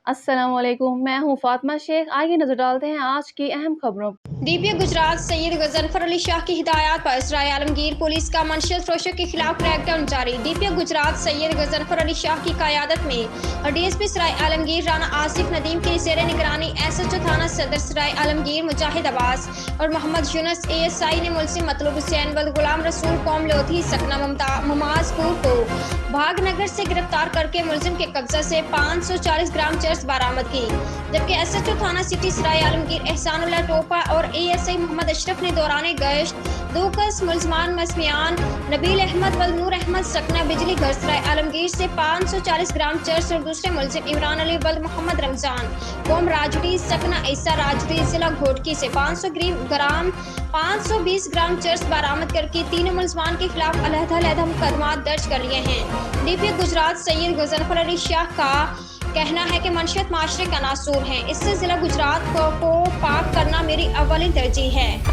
अस्सलामुअलैकुम, मैं हूँ फातिमा शेख। आइए नजर डालते हैं आज की अहम खबरों। डीपीओ गुजरात सैयद गजनफर अली शाह की हिदायत पर इसराइल आलमगीर पुलिस का मनशद फरोशों के खिलाफ क्रैकडाउन जारी। डीपीओ गुजरात सैयद गजनफर अली शाह की क़यादत में और डीएसपी इसराइल आलमगीर राना आसिफ नदीम की ज़ेर निगरानी एसएचओ थाना सदर इसराइल आलमगीर मुजाहिद अब्बास और मोहम्मद यूनुस एएसआई ने मुलजिम मतलूब हुसैन वल्द गुलाम रसूल कौम लोधी सकना मुमाजपुर को भागनगर से गिरफ्तार करके मुलजिम के कब्जा से 540 ग्राम चर्स बरामद की, जबकि एसएचओ थाना सिटी इसराइल आलमगीर एहसानुल्लाह टोपा और एएसआई मोहम्मद अशरफ ने दौरान गश्त दो कस मुलजमान मसमियान नबील अहमद वल नूर अहमद सकना बिजली घर सराय आलमगीर से 540 ग्राम चर्स और दूसरे मुलजिम इमरान अली वल मोहम्मद रमजान कौम राजड़ी सकना ईसा राजड़ी जिला घोटकी से 500 ग्राम 520 ग्राम चर्स बरामद करके तीनों मुलजमान के खिलाफ अलहदा मुकदमा दर्ज कर लिए हैं। डीपीओ गुजरात सैयद गजनफर अली शाह का कहना है कि मनशियत माशरे का नासूर है, इससे जिला गुजरात को पाक करना मेरी अव्वली तरजीह है।